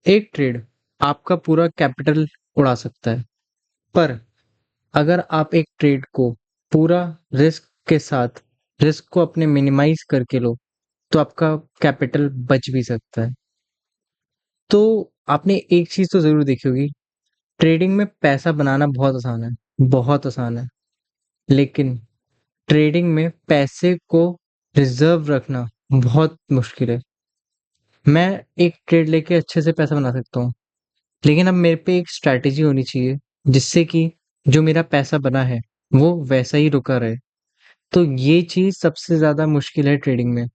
एक ट्रेड आपका पूरा कैपिटल उड़ा सकता है, पर अगर आप एक ट्रेड को पूरा रिस्क के साथ रिस्क को अपने मिनिमाइज करके लो, तो आपका कैपिटल बच भी सकता है। तो आपने एक चीज़ तो ज़रूर देखी होगी, ट्रेडिंग में पैसा बनाना बहुत आसान है, लेकिन ट्रेडिंग में पैसे को रिज़र्व रखना बहुत मुश्किल है। मैं एक ट्रेड लेके अच्छे से पैसा बना सकता हूँ, लेकिन अब मेरे पे एक स्ट्रैटेजी होनी चाहिए जिससे कि जो मेरा पैसा बना है वो वैसा ही रुका रहे। तो ये चीज़ सबसे ज़्यादा मुश्किल है ट्रेडिंग में,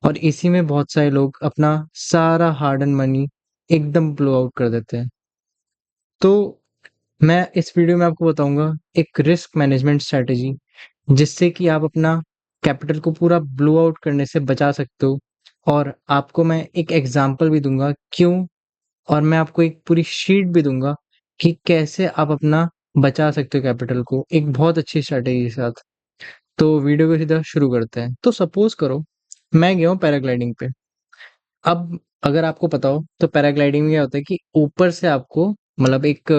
और इसी में बहुत सारे लोग अपना सारा हार्ड अर्न मनी एकदम ब्लो आउट कर देते हैं। तो मैं इस वीडियो में आपको बताऊंगा एक रिस्क मैनेजमेंट स्ट्रैटेजी जिससे कि आप अपना कैपिटल को पूरा ब्लो आउट करने से बचा सकते हो, और आपको मैं एक एग्जांपल भी दूंगा क्यों, और मैं आपको एक पूरी शीट भी दूंगा कि कैसे आप अपना बचा सकते हो कैपिटल को एक बहुत अच्छी स्ट्रैटेजी के साथ। तो वीडियो को सीधा शुरू करते हैं। तो सपोज करो मैं गया हूँ पैराग्लाइडिंग पे। अब अगर आपको पता हो तो पैराग्लाइडिंग में क्या होता है कि ऊपर से आपको मतलब एक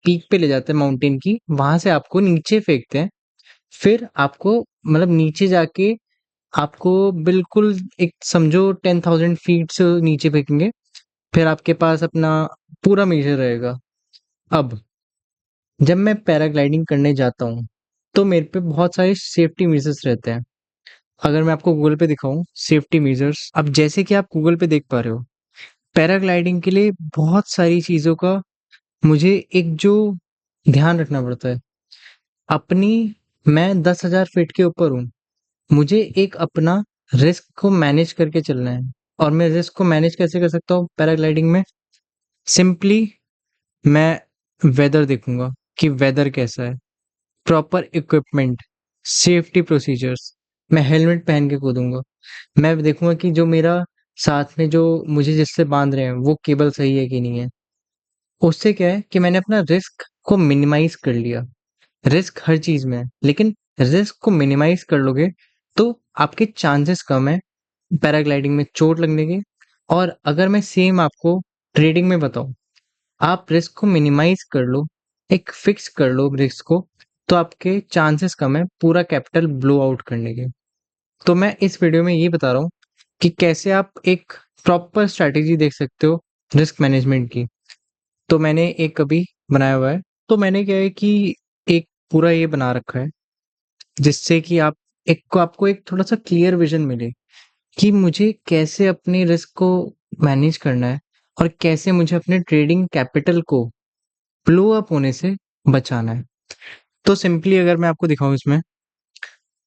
पीक पे ले जाते हैं माउंटेन की, वहां से आपको नीचे फेंकते हैं। फिर आपको मतलब नीचे जाके आपको बिल्कुल एक समझो 10,000 फीट से नीचे फेंकेंगे। फिर आपके पास अपना पूरा मेजर रहेगा। अब जब मैं पैराग्लाइडिंग करने जाता हूँ तो मेरे पे बहुत सारे सेफ्टी मेजर्स रहते हैं। अगर मैं आपको गूगल पे दिखाऊं सेफ्टी मेजर्स, अब जैसे कि आप गूगल पे देख पा रहे हो, पैराग्लाइडिंग के लिए बहुत सारी चीज़ों का मुझे एक जो ध्यान रखना पड़ता है। अपनी मैं 10,000 फीट के ऊपर हूँ, मुझे एक अपना रिस्क को मैनेज करके चलना है। और मैं रिस्क को मैनेज कैसे कर सकता हूँ पैराग्लाइडिंग में? सिंपली मैं वेदर देखूंगा कि वेदर कैसा है, प्रॉपर इक्विपमेंट, सेफ्टी प्रोसीजर्स, मैं हेलमेट पहन के कूदूंगा। मैं देखूंगा कि जो मेरा साथ में जो मुझे जिससे बांध रहे हैं वो केबल सही है कि नहीं है। उससे क्या है कि मैंने अपना रिस्क को मिनिमाइज कर लिया। रिस्क हर चीज में है, लेकिन रिस्क को मिनिमाइज कर लोगे तो आपके चांसेस कम है पैराग्लाइडिंग में चोट लगने के। और अगर मैं सेम आपको ट्रेडिंग में बताऊं, आप रिस्क को मिनिमाइज कर लो, एक फिक्स कर लो रिस्क को, तो आपके चांसेस कम है पूरा कैपिटल ब्लो आउट करने के। तो मैं इस वीडियो में ये बता रहा हूँ कि कैसे आप एक प्रॉपर स्ट्रैटेजी देख सकते हो रिस्क मैनेजमेंट की। तो मैंने एक अभी बनाया हुआ है। तो मैंने क्या है कि एक पूरा ये बना रखा है जिससे कि आप एक को आपको एक थोड़ा सा क्लियर विजन मिले कि मुझे कैसे अपने रिस्क को मैनेज करना है, और कैसे मुझे अपने ट्रेडिंग कैपिटल को ब्लो अप होने से बचाना है। तो सिंपली अगर मैं आपको दिखाऊं इसमें,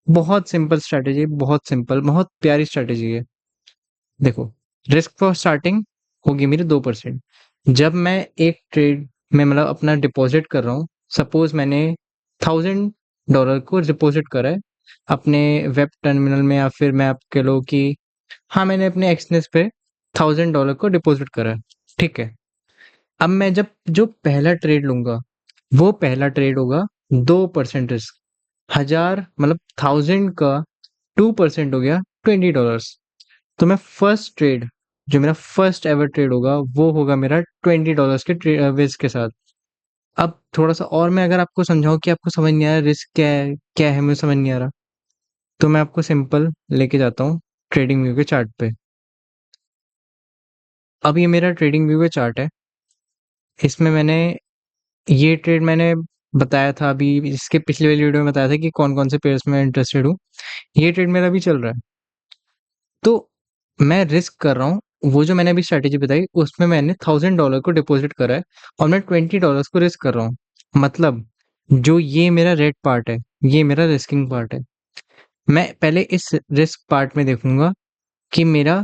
बहुत सिंपल स्ट्रैटेजी, बहुत सिंपल, बहुत प्यारी स्ट्रैटेजी है। देखो, रिस्क फॉर स्टार्टिंग होगी मेरी 2%। जब मैं एक ट्रेड में मतलब अपना डिपॉजिट कर रहा हूँ, सपोज मैंने $1,000 को डिपॉजिट करा है अपने वेब टर्मिनल में, या फिर मैं आप कह लो कि हाँ मैंने अपने एक्सनेस पे $1,000 को डिपॉजिट करा है। ठीक है। अब मैं जब जो पहला ट्रेड लूंगा, वो पहला ट्रेड होगा 2% रिस्क। 1,000 मतलब 1,000 का 2% हो गया $20। तो मैं फर्स्ट ट्रेड, जो मेरा फर्स्ट एवर ट्रेड होगा वो होगा मेरा $20 के रिस्क के साथ। अब थोड़ा सा और मैं अगर आपको समझाऊं कि आपको समझ नहीं आ रहा रिस्क क्या है, मुझे समझ नहीं आ रहा, तो मैं आपको सिंपल लेके जाता हूँ ट्रेडिंग व्यू के चार्ट पे। अब ये मेरा ट्रेडिंग व्यू का चार्ट है। इसमें ये ट्रेड मैंने बताया था अभी, इसके पिछले वाली वीडियो में बताया था कि कौन कौन से पेयर्स में इंटरेस्टेड हूँ। ये ट्रेड मेरा अभी चल रहा है। तो मैं रिस्क कर रहा हूँ, वो जो मैंने अभी स्ट्रैटेजी बताई उसमें मैंने $1,000 को डिपॉजिट करा है, और मैं $20 को रिस्क कर रहा हूँ। मतलब जो ये मेरा रेड पार्ट है, ये मेरा रिस्किंग पार्ट है। मैं पहले इस रिस्क पार्ट में देखूंगा कि मेरा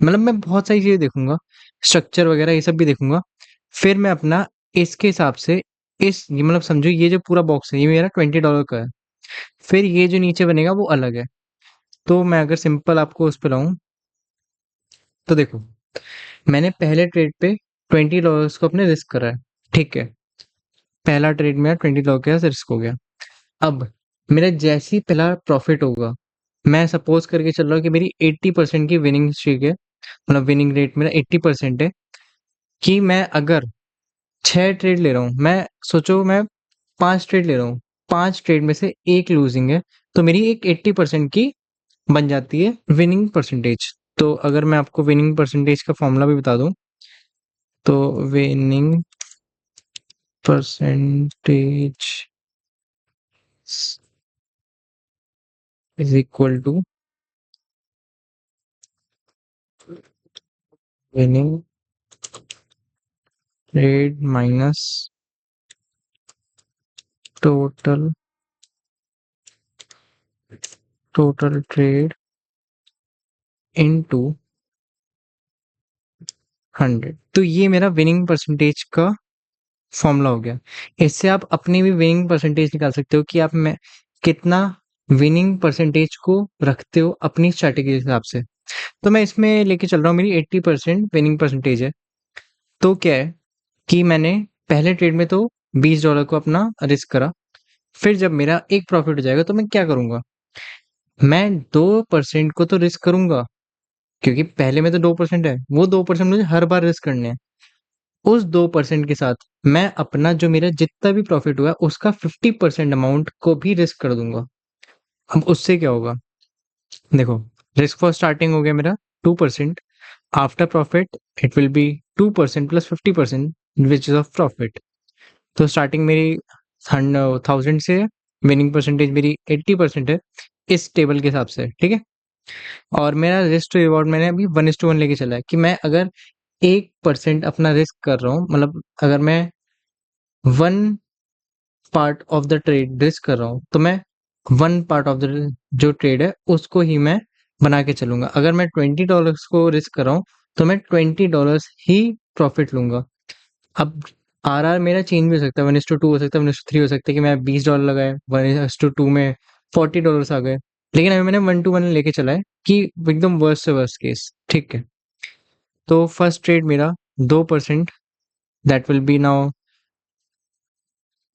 मतलब मैं बहुत सारी चीजें देखूंगा, स्ट्रक्चर वगैरह ये सब भी देखूंगा। फिर मैं अपना इसके हिसाब से इस ये मतलब समझो ये जो पूरा बॉक्स है ये मेरा $20 का है। फिर ये जो नीचे बनेगा वो अलग है। तो मैं अगर सिंपल आपको उस पर लाऊं, तो देखो मैंने पहले ट्रेड पे $20 को अपने रिस्क करा है। ठीक है। पहला ट्रेड मेरा $20 का रिस्क हो गया। अब मेरा जैसे ही पहला प्रॉफिट होगा, मैं सपोज करके चल रहा हूँ कि मेरी 80% की विनिंग स्ट्रीक है, मतलब विनिंग रेट मेरा 80% है। कि मैं अगर 6 ट्रेड ले रहा हूँ, मैं सोचो मैं 5 ट्रेड ले रहा हूँ, 5 ट्रेड में से 1 लूज़िंग है, तो मेरी एक 80% की बन जाती है विनिंग परसेंटेज। तो अगर मैं आपको विनिंग परसेंटेज का फ़ॉर्मूला भी बता दूँ, तो winning percentage is equal to winning trade minus total total trade into 100। तो ये मेरा विनिंग परसेंटेज का फॉर्मूला हो गया। इससे आप अपनी भी विनिंग परसेंटेज निकाल सकते हो कि आप में कितना विनिंग परसेंटेज को रखते हो अपनी स्ट्रैटेजी के हिसाब से। तो मैं इसमें लेके चल रहा हूँ, मेरी 80% विनिंग परसेंटेज है। तो क्या है कि मैंने पहले ट्रेड में तो $20 को अपना रिस्क करा, फिर जब मेरा एक प्रॉफिट हो जाएगा तो मैं क्या करूंगा, मैं 2% को तो रिस्क करूंगा, क्योंकि पहले में तो 2% है, वो 2% मुझे हर बार रिस्क करने हैं। उस 2% के साथ मैं अपना जो मेरा जितना भी प्रॉफिट हुआ है उसका 50% अमाउंट को भी रिस्क कर दूंगा। अब उससे क्या होगा, देखो, रिस्क फॉर स्टार्टिंग हो गया मेरा 2%, after profit it will be 2% plus 50% which is of profit. तो स्टार्टिंग मेरी 1000 से है, विनिंग परसेंटेज मेरी 80% है इस टेबल के हिसाब से, ठीक है। और मेरा रिस्क टू रिवॉर्ड मैंने अभी 1:1 लेके चला है कि मैं अगर 1% अपना रिस्क कर रहा हूँ, मतलब अगर मैं 1 part of the trade risk कर रहा हूँ, तो मैं 1 पार्ट ऑफ द जो ट्रेड है उसको ही मैं बना के चलूंगा। अगर मैं $20 को रिस्क कर रहा हूँ, तो मैं $20 ही प्रॉफिट लूंगा। अब आर मेरा चेंज भी हो सकता है, 1:2 हो सकता है, 1:3 हो सकता है कि मैं $20 लगाए, 1:2 में $40 आ गए। लेकिन अभी मैंने 1:1 लेके चला है कि एकदम वर्स्ट से वर्स्ट केस, ठीक है। तो फर्स्ट ट्रेड मेरा 2%, दैट विल बी नाउ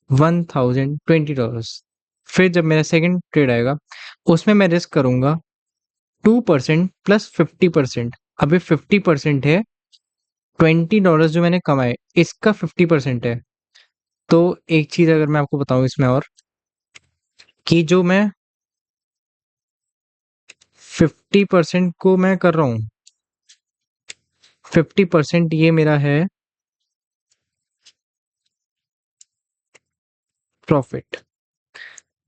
$1020। फिर जब मेरा सेकंड ट्रेड आएगा, उसमें मैं रिस्क करूंगा 2% प्लस 50%। अभी 50% है, $20 जो मैंने कमाए इसका 50% है। तो एक चीज अगर मैं आपको बताऊं इसमें और, कि जो मैं 50% को मैं कर रहा हूँ, 50% ये मेरा है प्रॉफिट।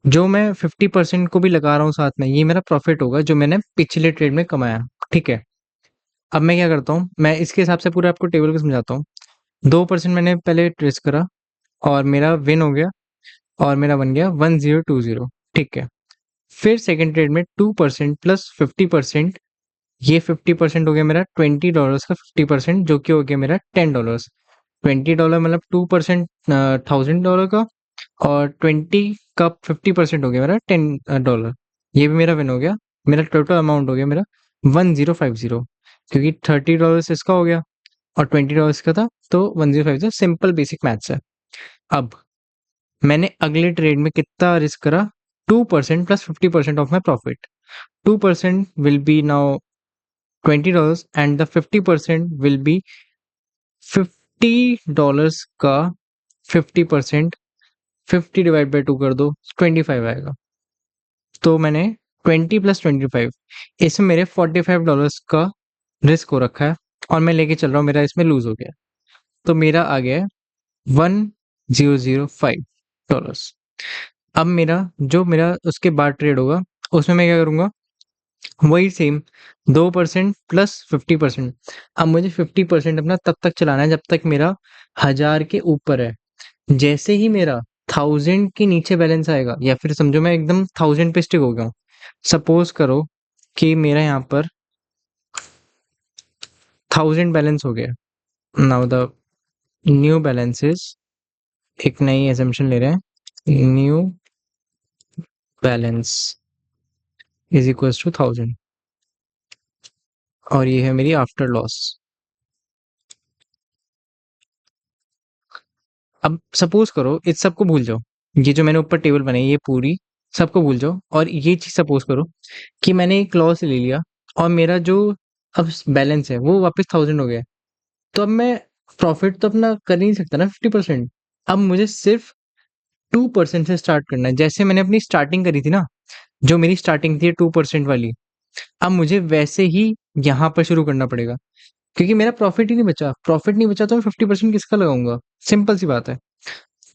जो मैं 50% को भी लगा रहा हूँ साथ में, ये मेरा प्रॉफिट होगा जो मैंने पिछले ट्रेड में कमाया, ठीक है। अब मैं क्या करता हूँ, मैं इसके हिसाब से पूरा आपको टेबल को समझाता हूँ। 2% मैंने पहले ट्रेस करा और मेरा विन हो गया, और मेरा बन गया 1020, ठीक है। फिर सेकंड ट्रेड में 2% प्लस 50%, ये 50% हो गया मेरा $20 का 50%, जो कि हो गया मेरा $10। $20 मतलब 2% $1000 का, और 20 का 50% हो गया मेरा $10। ये भी मेरा विन हो गया, मेरा टोटल अमाउंट हो गया मेरा 1050, क्योंकि $30 इसका हो गया और $20 का था, तो 1050। सिंपल बेसिक मैथ्स है। अब मैंने अगले ट्रेड में कितना रिस्क करा, 2% plus 50% of my profit. 2% will be now $20 and the 50% will be $50 का 50%, 50 डिवाइड बाई 2 कर दो, 25 आएगा। तो मैंने 20 प्लस 25, इसमें मेरे $45 का रिस्क हो रखा है, और मैं लेके चल रहा हूँ, मेरा इसमें लूज हो गया। तो मेरा आ गया 1005 डॉलर्स। अब मेरा उसके बाद ट्रेड होगा, उसमें मैं क्या करूंगा, वही सेम 2% प्लस 50%। अब मुझे 50% अपना तब तक चलाना है जब तक मेरा 1000 के ऊपर है। जैसे ही मेरा 1000 के नीचे बैलेंस आएगा, या फिर समझो मैं एकदम 1000 पे स्टिक हो गया हूँ, सपोज करो कि मेरा यहाँ पर 1000 बैलेंस हो गया। नाउ द न्यू बैलेंसेस, एक नई एजम्पशन ले रहे हैं, new balance is equals to 1000, और ये है मेरी आफ्टर लॉस। अब सपोज करो, इस सबको भूल जाओ, ये जो मैंने ऊपर टेबल बनाई ये पूरी सबको भूल जाओ, और ये चीज सपोज करो कि मैंने एक लॉस ले लिया, और मेरा जो अब बैलेंस है वो वापस 1000 हो गया। तो अब मैं प्रॉफिट तो अपना कर नहीं सकता ना 50%। अब मुझे सिर्फ 2% से स्टार्ट करना है। जैसे मैंने अपनी स्टार्टिंग करी थी ना, जो मेरी स्टार्टिंग थी 2% वाली, अब मुझे वैसे ही यहाँ पर शुरू करना पड़ेगा, क्योंकि मेरा प्रॉफिट ही नहीं बचा। प्रॉफिट नहीं बचा तो मैं 50% किसका लगाऊंगा? सिंपल सी बात है।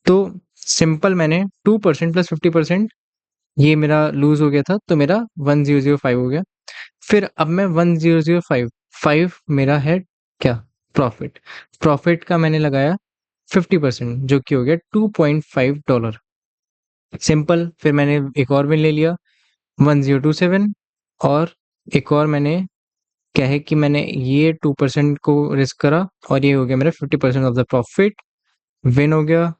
तो सिंपल मैंने 2% प्लस 50%, ये मेरा लूज हो गया था, तो मेरा 1005 हो गया। फिर अब मैं 1005, 5 मेरा है क्या? प्रॉफिट। प्रॉफिट का मैंने लगाया 50%, जो कि हो गया $2.5। सिंपल। फिर मैंने एक और बिल ले लिया 1027, और एक और मैंने, क्या है कि मैंने ये 2% को रिस्क करा, और ये हो गया मेरा 50% ऑफ द प्रॉफिट। विन हो गया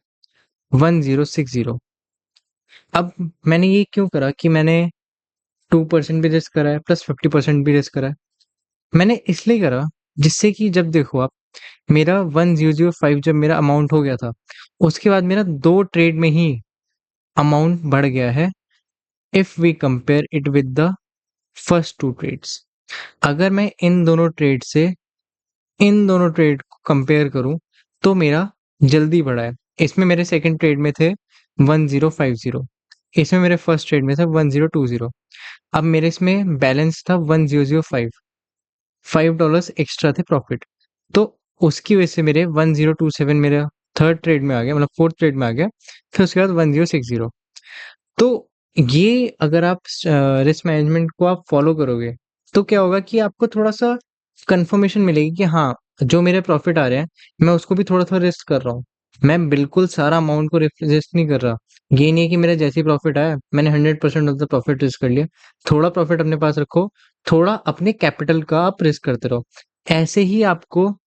1060। अब मैंने ये क्यों करा कि मैंने 2% भी रिस्क करा है प्लस 50% भी रिस्क करा है? मैंने इसलिए करा, जिससे कि जब देखो आप, मेरा 1005 जब मेरा अमाउंट हो गया था, उसके बाद मेरा 2 ट्रेड में ही अमाउंट बढ़ गया है, if we compare it with the first 2 trades. अगर मैं इन दोनों ट्रेड को कंपेयर करूं, तो मेरा जल्दी बढ़ा है। इसमें मेरे सेकंड ट्रेड में थे 1050, इसमें मेरे फर्स्ट ट्रेड में था 1020। अब मेरे इसमें बैलेंस था 1005, $5 एक्स्ट्रा थे प्रॉफिट। तो उसकी वजह से मेरे 1027 मेरा थर्ड ट्रेड में आ गया, मतलब फोर्थ ट्रेड में आ गया। फिर उसके बाद 1060। तो ये अगर आप रिस्क मैनेजमेंट को आप फॉलो करोगे, तो क्या होगा कि आपको थोड़ा-सा कंफर्मेशन मिलेगी कि हाँ, जो मेरे प्रॉफिट आ रहे हैं, मैं उसको भी थोड़ा-थोड़ा रिस्क कर रहा हूँ। मैं बिल्कुल सारा अमाउंट को रिस्क नहीं कर रहा। ये नहीं है कि मेरा जैसे ही प्रॉफिट आया, मैंने 100% ऑफ द प्रॉफिट रिस्क कर लिया। थोड़ा प्रॉफिट अपने पास रखो, थोड़ा अपने कैपिटल का आप रिस्क करते रहो। ऐसे ही आपको,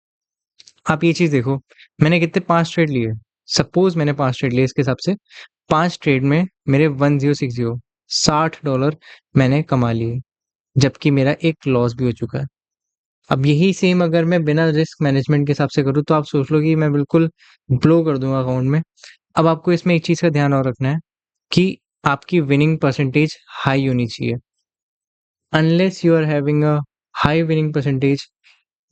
आप ये चीज़ देखो, मैंने कितने 5 ट्रेड लिए। सपोज़ मैंने 5 ट्रेड लिए इसके हिसाब से। 5 ट्रेड में मेरे 1060, $60 मैंने कमा लिए, जबकि मेरा एक लॉस भी हो चुका है। अब यही सेम अगर मैं बिना रिस्क मैनेजमेंट के हिसाब से करूँ, तो आप सोच लो कि मैं बिल्कुल ब्लो कर दूंगा अकाउंट में। अब आपको इसमें एक चीज़ का ध्यान और रखना है कि आपकी विनिंग परसेंटेज हाई होनी चाहिए। Unless you are having a high winning percentage,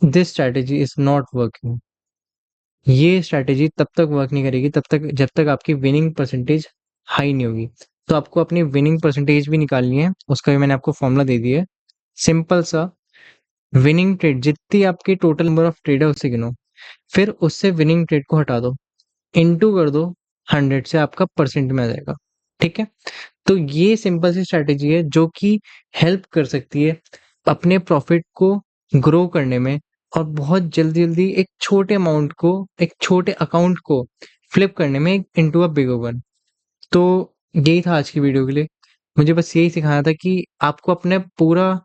this strategy is not working. ये स्ट्रैटेजी तब तक वर्क नहीं करेगी तब तक जब तक आपकी विनिंग परसेंटेज हाई नहीं होगी। तो आपको अपनी विनिंग परसेंटेज भी निकालनी है, उसका भी मैंने आपको फॉर्मूला दे दिया है। सिंपल सा, विनिंग ट्रेड जितनी आपकी टोटल नंबर ऑफ ट्रेड है उससे गिनो, फिर उससे विनिंग ट्रेड को हटा दो, इनटू कर दो 100 से, आपका परसेंट में आ जाएगा। ठीक है? तो ये सिंपल सी स्ट्रैटेजी है जो कि हेल्प कर सकती है अपने प्रॉफिट को ग्रो करने में, और बहुत जल्दी-जल्दी एक छोटे अमाउंट को, एक छोटे अकाउंट को फ्लिप करने में इनटू अ बिगर वन। तो यही था आज की वीडियो के लिए। मुझे बस यही सिखाना था कि आपको अपना पूरा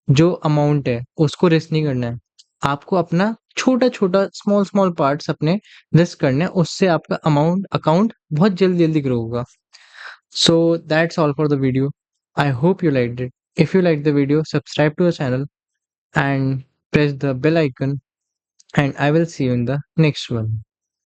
जो अमाउंट है उसको रिस्क नहीं करना है। आपको अपना छोटा-छोटा, स्मॉल-स्मॉल पार्ट्स अपने रिस्क करने हैं, उससे आपका अकाउंट बहुत जल्दी-जल्दी ग्रो होगा। So that's all for the video. I hope you liked it. If you liked the video, subscribe to the channel and press the bell icon, and I will see you in the next one.